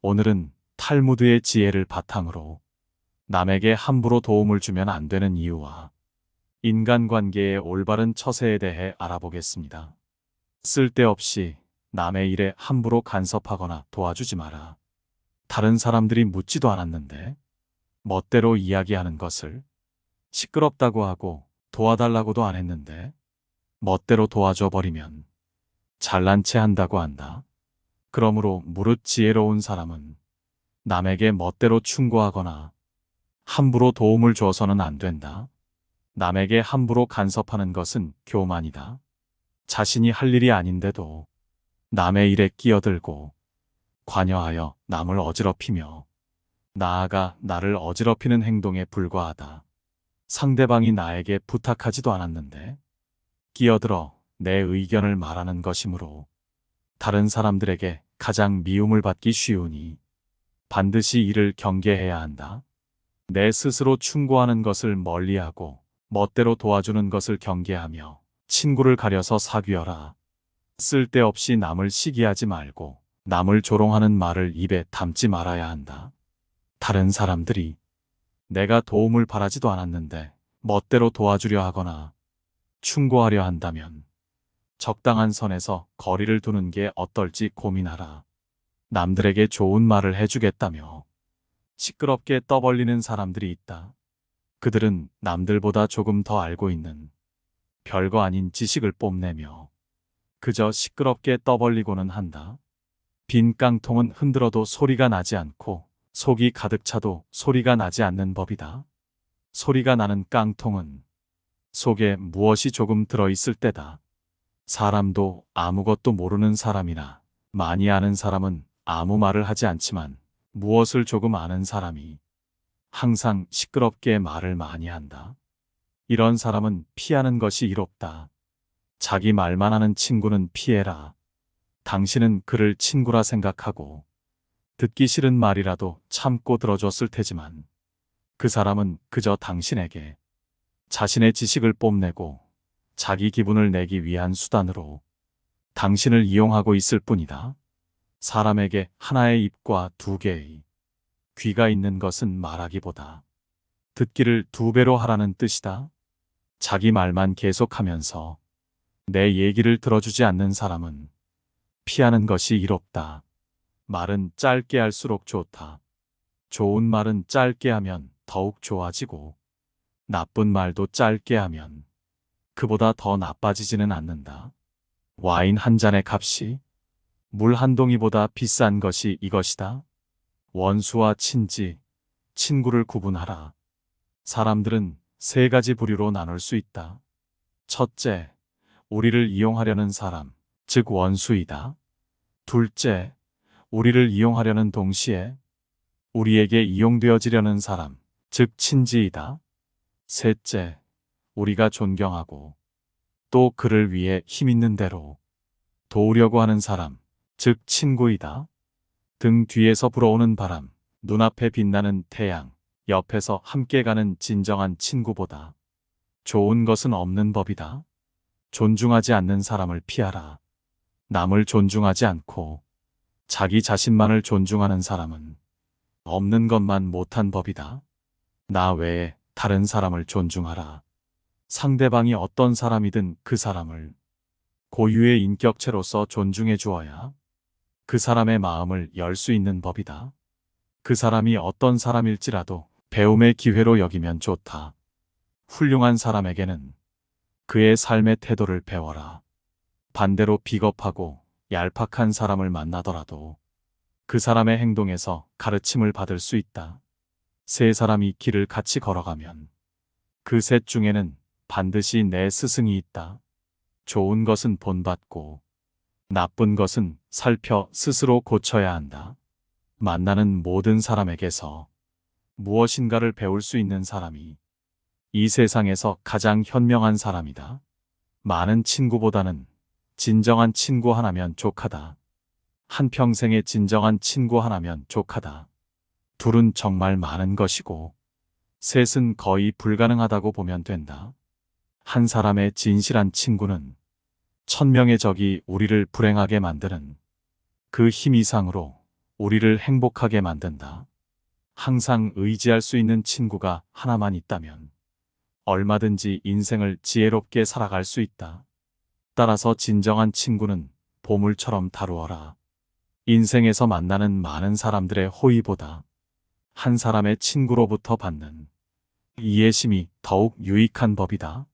오늘은 탈무드의 지혜를 바탕으로 남에게 함부로 도움을 주면 안 되는 이유와 인간관계의 올바른 처세에 대해 알아보겠습니다. 쓸데없이 남의 일에 함부로 간섭하거나 도와주지 마라. 다른 사람들이 묻지도 않았는데 멋대로 이야기하는 것을 시끄럽다고 하고 도와달라고도 안 했는데 멋대로 도와줘 버리면 잘난 체 한다고 한다. 그러므로 무릇 지혜로운 사람은 남에게 멋대로 충고하거나 함부로 도움을 줘서는 안 된다. 남에게 함부로 간섭하는 것은 교만이다. 자신이 할 일이 아닌데도 남의 일에 끼어들고 관여하여 남을 어지럽히며 나아가 나를 어지럽히는 행동에 불과하다. 상대방이 나에게 부탁하지도 않았는데 끼어들어 내 의견을 말하는 것이므로 다른 사람들에게 가장 미움을 받기 쉬우니 반드시 이를 경계해야 한다. 내 스스로 충고하는 것을 멀리하고 멋대로 도와주는 것을 경계하며 친구를 가려서 사귀어라. 쓸데없이 남을 시기하지 말고 남을 조롱하는 말을 입에 담지 말아야 한다. 다른 사람들이 내가 도움을 바라지도 않았는데 멋대로 도와주려 하거나 충고하려 한다면 적당한 선에서 거리를 두는 게 어떨지 고민하라. 남들에게 좋은 말을 해주겠다며 시끄럽게 떠벌리는 사람들이 있다. 그들은 남들보다 조금 더 알고 있는 별거 아닌 지식을 뽐내며 그저 시끄럽게 떠벌리고는 한다. 빈 깡통은 흔들어도 소리가 나지 않고 속이 가득 차도 소리가 나지 않는 법이다. 소리가 나는 깡통은 속에 무엇이 조금 들어있을 때다. 사람도 아무것도 모르는 사람이나 많이 아는 사람은 아무 말을 하지 않지만 무엇을 조금 아는 사람이 항상 시끄럽게 말을 많이 한다. 이런 사람은 피하는 것이 이롭다. 자기 말만 하는 친구는 피해라. 당신은 그를 친구라 생각하고 듣기 싫은 말이라도 참고 들어줬을 테지만 그 사람은 그저 당신에게 자신의 지식을 뽐내고 자기 기분을 내기 위한 수단으로 당신을 이용하고 있을 뿐이다. 사람에게 하나의 입과 두 개의 귀가 있는 것은 말하기보다 듣기를 두 배로 하라는 뜻이다. 자기 말만 계속하면서 내 얘기를 들어주지 않는 사람은 피하는 것이 이롭다. 말은 짧게 할수록 좋다. 좋은 말은 짧게 하면 더욱 좋아지고 나쁜 말도 짧게 하면 그보다 더 나빠지지는 않는다. 와인 한 잔의 값이 물 한 동이보다 비싼 것이 이것이다. 원수와 친지, 친구를 구분하라. 사람들은 세 가지 부류로 나눌 수 있다. 첫째, 우리를 이용하려는 사람, 즉 원수이다. 둘째, 우리를 이용하려는 동시에 우리에게 이용되어지려는 사람, 즉 친지이다. 셋째, 우리가 존경하고 또 그를 위해 힘있는 대로 도우려고 하는 사람, 즉 친구이다. 등 뒤에서 불어오는 바람, 눈앞에 빛나는 태양, 옆에서 함께 가는 진정한 친구보다 좋은 것은 없는 법이다. 존중하지 않는 사람을 피하라. 남을 존중하지 않고 자기 자신만을 존중하는 사람은 없는 것만 못한 법이다. 나 외에 다른 사람을 존중하라. 상대방이 어떤 사람이든 그 사람을 고유의 인격체로서 존중해 주어야 그 사람의 마음을 열 수 있는 법이다. 그 사람이 어떤 사람일지라도 배움의 기회로 여기면 좋다. 훌륭한 사람에게는 그의 삶의 태도를 배워라. 반대로 비겁하고 얄팍한 사람을 만나더라도 그 사람의 행동에서 가르침을 받을 수 있다. 세 사람이 길을 같이 걸어가면 그 셋 중에는 반드시 내 스승이 있다. 좋은 것은 본받고 나쁜 것은 살펴 스스로 고쳐야 한다. 만나는 모든 사람에게서 무엇인가를 배울 수 있는 사람이 이 세상에서 가장 현명한 사람이다. 많은 친구보다는 진정한 친구 하나면 족하다. 한평생의 진정한 친구 하나면 족하다. 둘은 정말 많은 것이고 셋은 거의 불가능하다고 보면 된다. 한 사람의 진실한 친구는 1000명의 적이 우리를 불행하게 만드는 그 힘 이상으로 우리를 행복하게 만든다. 항상 의지할 수 있는 친구가 하나만 있다면 얼마든지 인생을 지혜롭게 살아갈 수 있다. 따라서 진정한 친구는 보물처럼 다루어라. 인생에서 만나는 많은 사람들의 호의보다 한 사람의 친구로부터 받는 이해심이 더욱 유익한 법이다.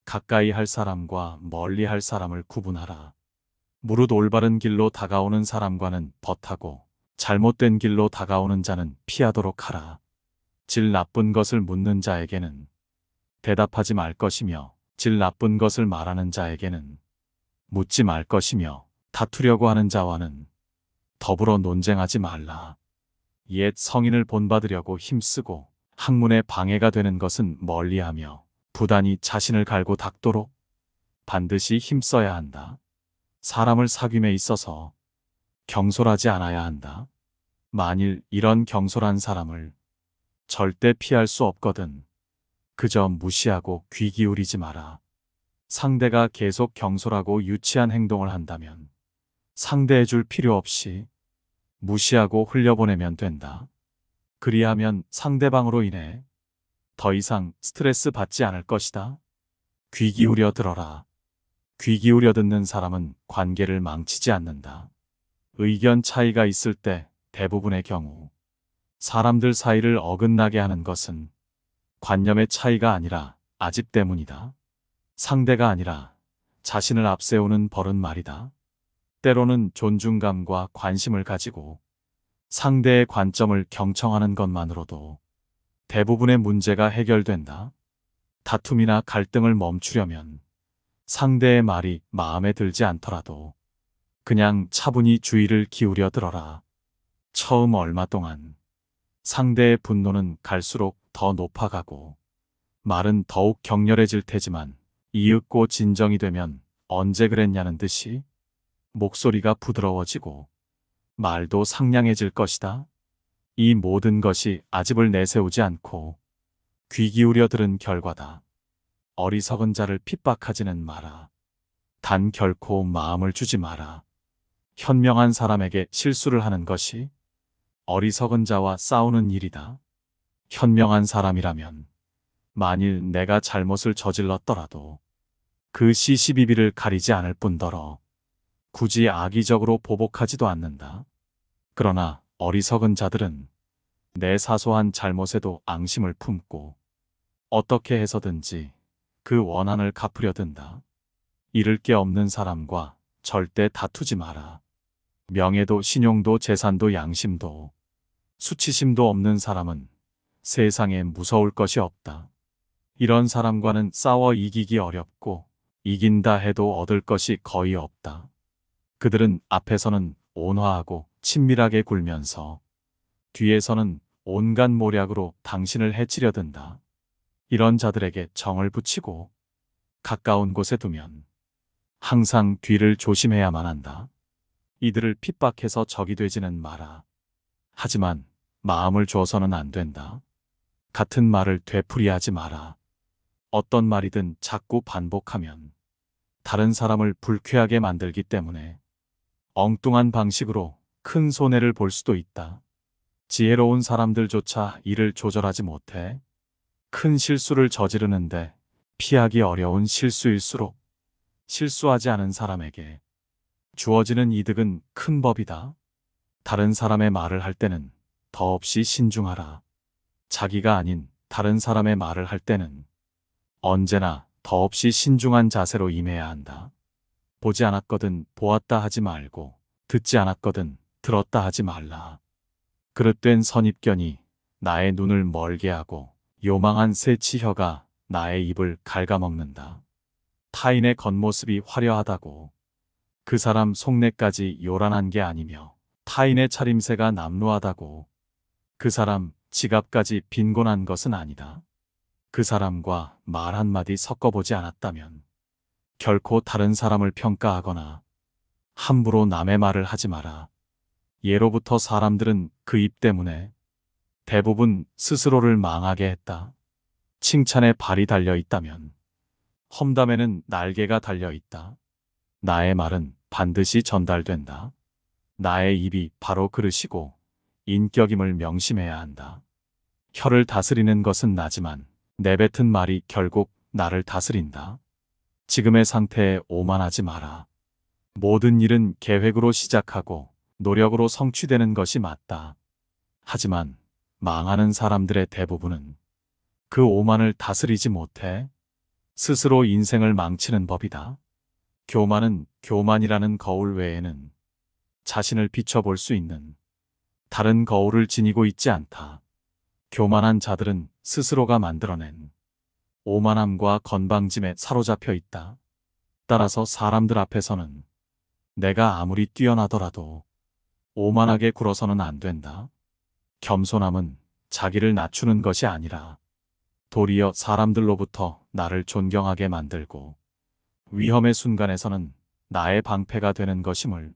가까이 할 사람과 멀리 할 사람을 구분하라. 무릇 올바른 길로 다가오는 사람과는 벗하고 잘못된 길로 다가오는 자는 피하도록 하라. 질 나쁜 것을 묻는 자에게는 대답하지 말 것이며 질 나쁜 것을 말하는 자에게는 묻지 말 것이며 다투려고 하는 자와는 더불어 논쟁하지 말라. 옛 성인을 본받으려고 힘쓰고 학문에 방해가 되는 것은 멀리하며 부단히 자신을 갈고 닦도록 반드시 힘써야 한다. 사람을 사귐에 있어서 경솔하지 않아야 한다. 만일 이런 경솔한 사람을 절대 피할 수 없거든 그저 무시하고 귀 기울이지 마라. 상대가 계속 경솔하고 유치한 행동을 한다면 상대해 줄 필요 없이 무시하고 흘려보내면 된다. 그리하면 상대방으로 인해 더 이상 스트레스 받지 않을 것이다. 귀 기울여 들어라. 귀 기울여 듣는 사람은 관계를 망치지 않는다. 의견 차이가 있을 때 대부분의 경우 사람들 사이를 어긋나게 하는 것은 관념의 차이가 아니라 아집 때문이다. 상대가 아니라 자신을 앞세우는 버릇 말이다. 때로는 존중감과 관심을 가지고 상대의 관점을 경청하는 것만으로도 대부분의 문제가 해결된다. 다툼이나 갈등을 멈추려면 상대의 말이 마음에 들지 않더라도 그냥 차분히 주의를 기울여 들어라. 처음 얼마 동안 상대의 분노는 갈수록 더 높아가고 말은 더욱 격렬해질 테지만 이윽고 진정이 되면 언제 그랬냐는 듯이 목소리가 부드러워지고 말도 상냥해질 것이다. 이 모든 것이 아집을 내세우지 않고 귀 기울여 들은 결과다. 어리석은 자를 핍박하지는 마라. 단 결코 마음을 주지 마라. 현명한 사람에게 실수를 하는 것이 어리석은 자와 싸우는 일이다. 현명한 사람이라면 만일 내가 잘못을 저질렀더라도 그 시시비비를 가리지 않을 뿐더러 굳이 악의적으로 보복하지도 않는다. 그러나 어리석은 자들은 내 사소한 잘못에도 앙심을 품고 어떻게 해서든지 그 원한을 갚으려 든다. 잃을 게 없는 사람과 절대 다투지 마라. 명예도 신용도 재산도 양심도 수치심도 없는 사람은 세상에 무서울 것이 없다. 이런 사람과는 싸워 이기기 어렵고 이긴다 해도 얻을 것이 거의 없다. 그들은 앞에서는 온화하고 친밀하게 굴면서 뒤에서는 온갖 모략으로 당신을 해치려 든다. 이런 자들에게 정을 붙이고 가까운 곳에 두면 항상 뒤를 조심해야만 한다. 이들을 핍박해서 적이 되지는 마라. 하지만 마음을 줘서는 안 된다. 같은 말을 되풀이하지 마라. 어떤 말이든 자꾸 반복하면 다른 사람을 불쾌하게 만들기 때문에 엉뚱한 방식으로 큰 손해를 볼 수도 있다. 지혜로운 사람들조차 이를 조절하지 못해 큰 실수를 저지르는데 피하기 어려운 실수일수록 실수하지 않은 사람에게 주어지는 이득은 큰 법이다. 다른 사람의 말을 할 때는 더없이 신중하라. 자기가 아닌 다른 사람의 말을 할 때는 언제나 더없이 신중한 자세로 임해야 한다. 보지 않았거든 보았다 하지 말고 듣지 않았거든 들었다 하지 말라. 그릇된 선입견이 나의 눈을 멀게 하고 요망한 새치혀가 나의 입을 갉아먹는다. 타인의 겉모습이 화려하다고 그 사람 속내까지 요란한 게 아니며 타인의 차림새가 남루하다고 그 사람 지갑까지 빈곤한 것은 아니다. 그 사람과 말 한마디 섞어보지 않았다면 결코 다른 사람을 평가하거나 함부로 남의 말을 하지 마라. 예로부터 사람들은 그 입 때문에 대부분 스스로를 망하게 했다. 칭찬에 발이 달려 있다면 험담에는 날개가 달려 있다. 나의 말은 반드시 전달된다. 나의 입이 바로 그릇이고 인격임을 명심해야 한다. 혀를 다스리는 것은 나지만 내뱉은 말이 결국 나를 다스린다. 지금의 상태에 오만하지 마라. 모든 일은 계획으로 시작하고 노력으로 성취되는 것이 맞다. 하지만 망하는 사람들의 대부분은 그 오만을 다스리지 못해 스스로 인생을 망치는 법이다. 교만은 교만이라는 거울 외에는 자신을 비춰볼 수 있는 다른 거울을 지니고 있지 않다. 교만한 자들은 스스로가 만들어낸 오만함과 건방짐에 사로잡혀 있다. 따라서 사람들 앞에서는 내가 아무리 뛰어나더라도 오만하게 굴어서는 안 된다. 겸손함은 자기를 낮추는 것이 아니라 도리어 사람들로부터 나를 존경하게 만들고 위험의 순간에서는 나의 방패가 되는 것임을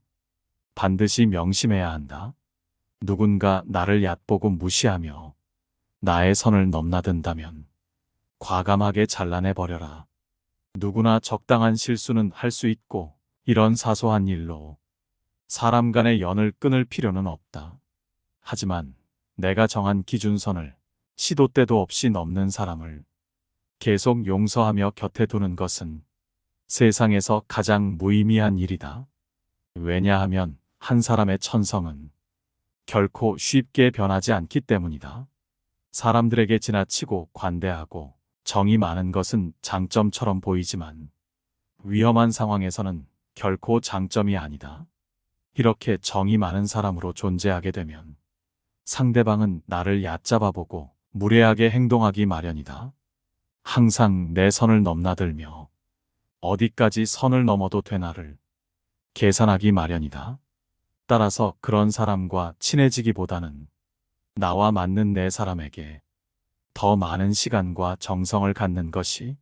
반드시 명심해야 한다. 누군가 나를 얕보고 무시하며 나의 선을 넘나든다면 과감하게 잘라내버려라. 누구나 적당한 실수는 할 수 있고 이런 사소한 일로 사람 간의 연을 끊을 필요는 없다. 하지만 내가 정한 기준선을 시도 때도 없이 넘는 사람을 계속 용서하며 곁에 두는 것은 세상에서 가장 무의미한 일이다. 왜냐하면 한 사람의 천성은 결코 쉽게 변하지 않기 때문이다. 사람들에게 지나치고 관대하고 정이 많은 것은 장점처럼 보이지만 위험한 상황에서는 결코 장점이 아니다. 이렇게 정이 많은 사람으로 존재하게 되면 상대방은 나를 얕잡아보고 무례하게 행동하기 마련이다. 항상 내 선을 넘나들며 어디까지 선을 넘어도 되나를 계산하기 마련이다. 따라서 그런 사람과 친해지기보다는 나와 맞는 내 사람에게 더 많은 시간과 정성을 갖는 것이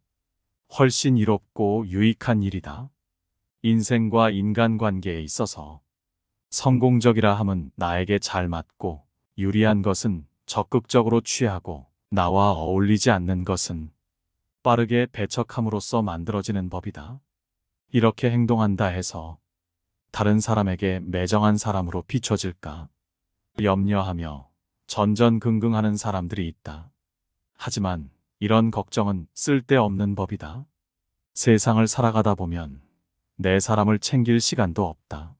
훨씬 이롭고 유익한 일이다. 인생과 인간관계에 있어서 성공적이라 함은 나에게 잘 맞고 유리한 것은 적극적으로 취하고 나와 어울리지 않는 것은 빠르게 배척함으로써 만들어지는 법이다. 이렇게 행동한다 해서 다른 사람에게 매정한 사람으로 비춰질까 염려하며 전전긍긍하는 사람들이 있다. 하지만 이런 걱정은 쓸데없는 법이다. 세상을 살아가다 보면 내 사람을 챙길 시간도 없다.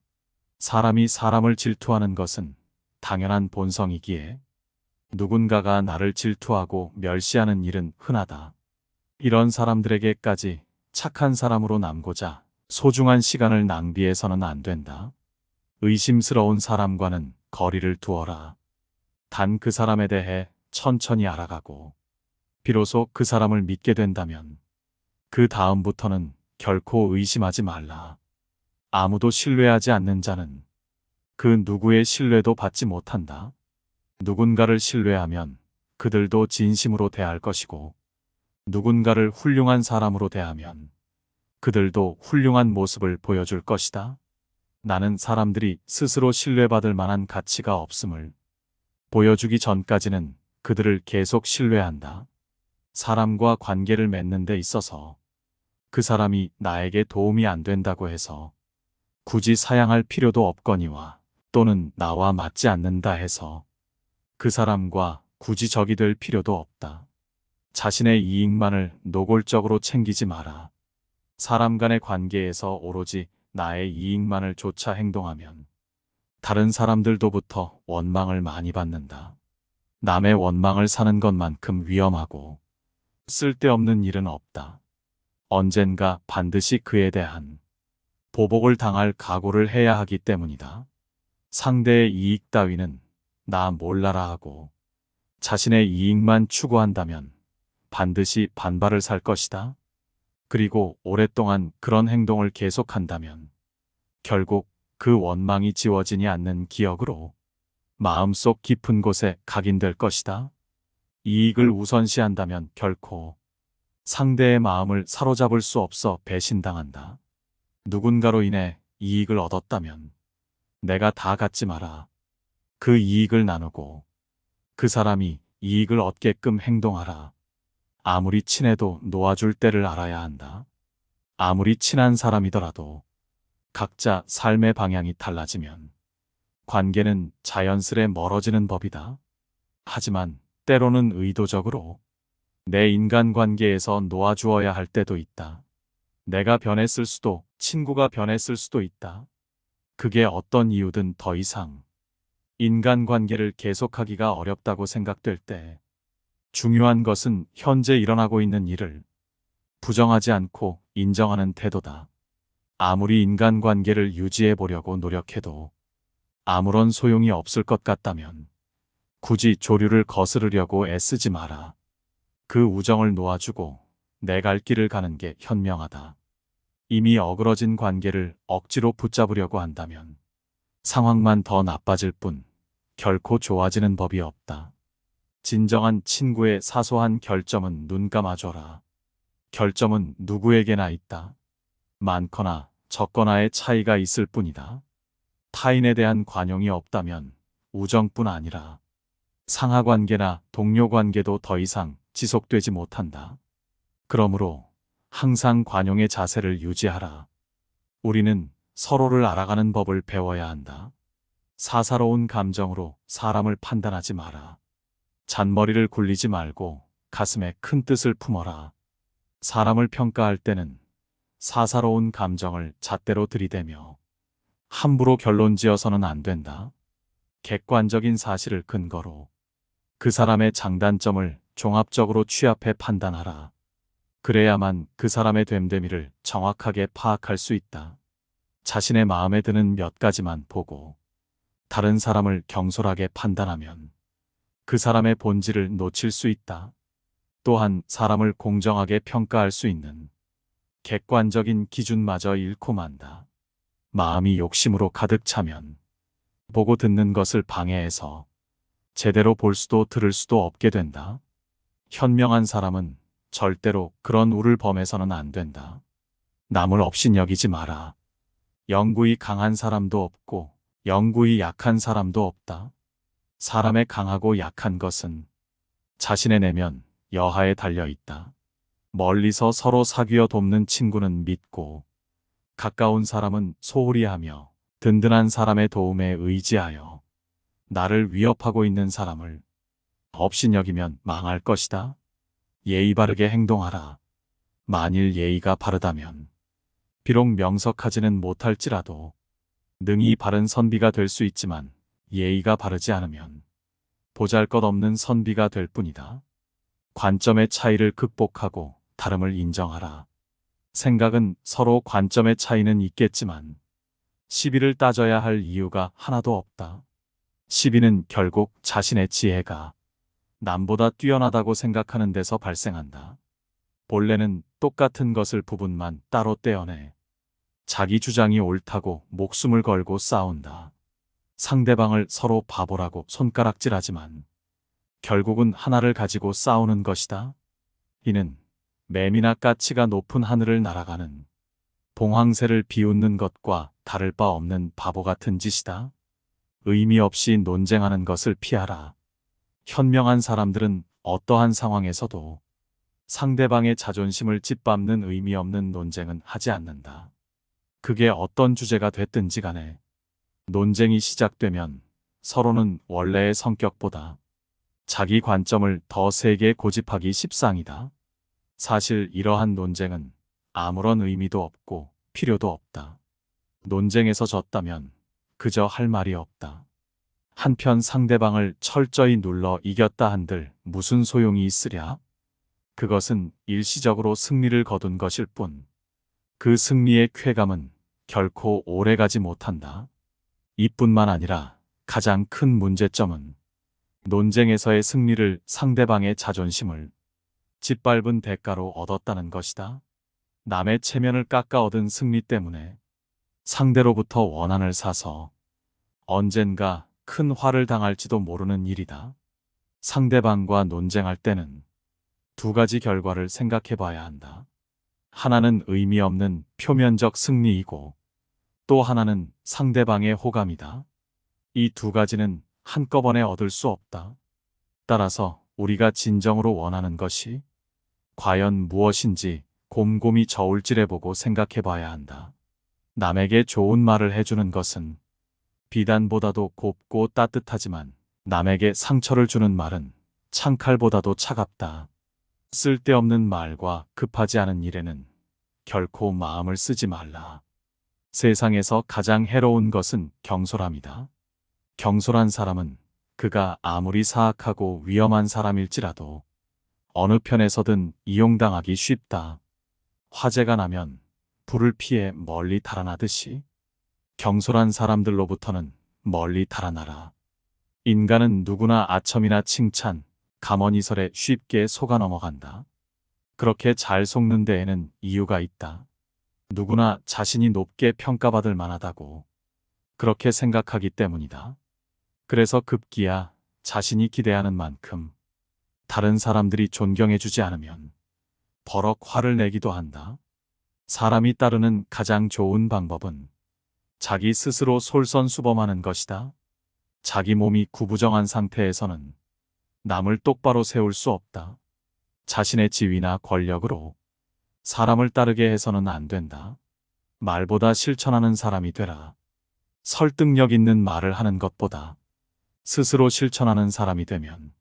사람이 사람을 질투하는 것은 당연한 본성이기에 누군가가 나를 질투하고 멸시하는 일은 흔하다. 이런 사람들에게까지 착한 사람으로 남고자 소중한 시간을 낭비해서는 안 된다. 의심스러운 사람과는 거리를 두어라. 단 그 사람에 대해 천천히 알아가고 비로소 그 사람을 믿게 된다면 그 다음부터는 결코 의심하지 말라. 아무도 신뢰하지 않는 자는 그 누구의 신뢰도 받지 못한다. 누군가를 신뢰하면 그들도 진심으로 대할 것이고 누군가를 훌륭한 사람으로 대하면 그들도 훌륭한 모습을 보여줄 것이다. 나는 사람들이 스스로 신뢰받을 만한 가치가 없음을 보여주기 전까지는 그들을 계속 신뢰한다. 사람과 관계를 맺는 데 있어서 그 사람이 나에게 도움이 안 된다고 해서 굳이 사양할 필요도 없거니와 또는 나와 맞지 않는다 해서 그 사람과 굳이 적이 될 필요도 없다. 자신의 이익만을 노골적으로 챙기지 마라. 사람 간의 관계에서 오로지 나의 이익만을 좇아 행동하면 다른 사람들로부터 원망을 많이 받는다. 남의 원망을 사는 것만큼 위험하고 쓸데없는 일은 없다. 언젠가 반드시 그에 대한 보복을 당할 각오를 해야 하기 때문이다. 상대의 이익 따위는 나 몰라라 하고 자신의 이익만 추구한다면 반드시 반발을 살 것이다. 그리고 오랫동안 그런 행동을 계속한다면 결국 그 원망이 지워지지 않는 기억으로 마음속 깊은 곳에 각인될 것이다. 이익을 우선시한다면 결코 상대의 마음을 사로잡을 수 없어 배신당한다. 누군가로 인해 이익을 얻었다면 내가 다 갖지 마라. 그 이익을 나누고 그 사람이 이익을 얻게끔 행동하라. 아무리 친해도 놓아줄 때를 알아야 한다. 아무리 친한 사람이더라도 각자 삶의 방향이 달라지면 관계는 자연스레 멀어지는 법이다. 하지만 때로는 의도적으로 내 인간관계에서 놓아주어야 할 때도 있다. 내가 변했을 수도, 친구가 변했을 수도 있다. 그게 어떤 이유든 더 이상 인간관계를 계속하기가 어렵다고 생각될 때, 중요한 것은 현재 일어나고 있는 일을 부정하지 않고 인정하는 태도다. 아무리 인간관계를 유지해 보려고 노력해도 아무런 소용이 없을 것 같다면 굳이 조류를 거스르려고 애쓰지 마라. 그 우정을 놓아주고 내 갈 길을 가는 게 현명하다. 이미 어그러진 관계를 억지로 붙잡으려고 한다면 상황만 더 나빠질 뿐 결코 좋아지는 법이 없다. 진정한 친구의 사소한 결점은 눈 감아줘라. 결점은 누구에게나 있다. 많거나 적거나의 차이가 있을 뿐이다. 타인에 대한 관용이 없다면 우정뿐 아니라 상하관계나 동료관계도 더 이상 지속되지 못한다. 그러므로 항상 관용의 자세를 유지하라. 우리는 서로를 알아가는 법을 배워야 한다. 사사로운 감정으로 사람을 판단하지 마라. 잔머리를 굴리지 말고 가슴에 큰 뜻을 품어라. 사람을 평가할 때는 사사로운 감정을 잣대로 들이대며 함부로 결론 지어서는 안 된다. 객관적인 사실을 근거로 그 사람의 장단점을 종합적으로 취합해 판단하라. 그래야만 그 사람의 됨됨이를 정확하게 파악할 수 있다. 자신의 마음에 드는 몇 가지만 보고 다른 사람을 경솔하게 판단하면 그 사람의 본질을 놓칠 수 있다. 또한 사람을 공정하게 평가할 수 있는 객관적인 기준마저 잃고 만다. 마음이 욕심으로 가득 차면 보고 듣는 것을 방해해서 제대로 볼 수도 들을 수도 없게 된다. 현명한 사람은 절대로 그런 우를 범해서는 안 된다. 남을 업신여기지 마라. 영구히 강한 사람도 없고 영구히 약한 사람도 없다. 사람의 강하고 약한 것은 자신의 내면 여하에 달려 있다. 멀리서 서로 사귀어 돕는 친구는 믿고 가까운 사람은 소홀히 하며 든든한 사람의 도움에 의지하여 나를 위협하고 있는 사람을 업신여기면 망할 것이다. 예의 바르게 행동하라. 만일 예의가 바르다면 비록 명석하지는 못할지라도 능히 바른 선비가 될 수 있지만 예의가 바르지 않으면 보잘것없는 선비가 될 뿐이다. 관점의 차이를 극복하고 다름을 인정하라. 생각은 서로 관점의 차이는 있겠지만 시비를 따져야 할 이유가 하나도 없다. 시비는 결국 자신의 지혜가 남보다 뛰어나다고 생각하는 데서 발생한다. 본래는 똑같은 것을 부분만 따로 떼어내 자기 주장이 옳다고 목숨을 걸고 싸운다. 상대방을 서로 바보라고 손가락질하지만 결국은 하나를 가지고 싸우는 것이다. 이는 매미나 까치가 높은 하늘을 날아가는 봉황새를 비웃는 것과 다를 바 없는 바보 같은 짓이다. 의미 없이 논쟁하는 것을 피하라. 현명한 사람들은 어떠한 상황에서도 상대방의 자존심을 짓밟는 의미 없는 논쟁은 하지 않는다. 그게 어떤 주제가 됐든지 간에 논쟁이 시작되면 서로는 원래의 성격보다 자기 관점을 더 세게 고집하기 십상이다. 사실 이러한 논쟁은 아무런 의미도 없고 필요도 없다. 논쟁에서 졌다면 그저 할 말이 없다. 한편 상대방을 철저히 눌러 이겼다 한들 무슨 소용이 있으랴? 그것은 일시적으로 승리를 거둔 것일 뿐 그 승리의 쾌감은 결코 오래가지 못한다. 이뿐만 아니라 가장 큰 문제점은 논쟁에서의 승리를 상대방의 자존심을 짓밟은 대가로 얻었다는 것이다. 남의 체면을 깎아 얻은 승리 때문에 상대로부터 원한을 사서 언젠가 큰 화를 당할지도 모르는 일이다. 상대방과 논쟁할 때는 두 가지 결과를 생각해 봐야 한다. 하나는 의미 없는 표면적 승리이고 또 하나는 상대방의 호감이다. 이 두 가지는 한꺼번에 얻을 수 없다. 따라서 우리가 진정으로 원하는 것이 과연 무엇인지 곰곰이 저울질해보고 생각해 봐야 한다. 남에게 좋은 말을 해주는 것은 비단보다도 곱고 따뜻하지만 남에게 상처를 주는 말은 창칼보다도 차갑다. 쓸데없는 말과 급하지 않은 일에는 결코 마음을 쓰지 말라. 세상에서 가장 해로운 것은 경솔함이다. 경솔한 사람은 그가 아무리 사악하고 위험한 사람일지라도 어느 편에서든 이용당하기 쉽다. 화재가 나면 불을 피해 멀리 달아나듯이 경솔한 사람들로부터는 멀리 달아나라. 인간은 누구나 아첨이나 칭찬, 감언이설에 쉽게 속아 넘어간다. 그렇게 잘 속는 데에는 이유가 있다. 누구나 자신이 높게 평가받을 만하다고 그렇게 생각하기 때문이다. 그래서 급기야 자신이 기대하는 만큼 다른 사람들이 존경해주지 않으면 버럭 화를 내기도 한다. 사람이 따르는 가장 좋은 방법은 자기 스스로 솔선수범하는 것이다. 자기 몸이 구부정한 상태에서는 남을 똑바로 세울 수 없다. 자신의 지위나 권력으로 사람을 따르게 해서는 안 된다. 말보다 실천하는 사람이 되라. 설득력 있는 말을 하는 것보다 스스로 실천하는 사람이 되면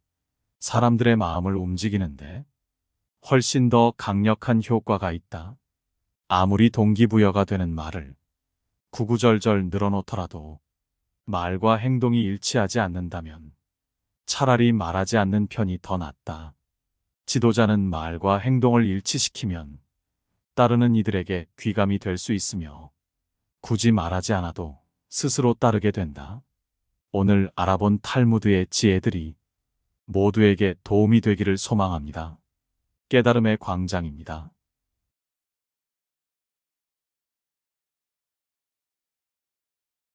사람들의 마음을 움직이는데 훨씬 더 강력한 효과가 있다. 아무리 동기부여가 되는 말을 구구절절 늘어놓더라도 말과 행동이 일치하지 않는다면 차라리 말하지 않는 편이 더 낫다. 지도자는 말과 행동을 일치시키면 따르는 이들에게 귀감이 될 수 있으며 굳이 말하지 않아도 스스로 따르게 된다. 오늘 알아본 탈무드의 지혜들이 모두에게 도움이 되기를 소망합니다. 깨달음의 광장입니다.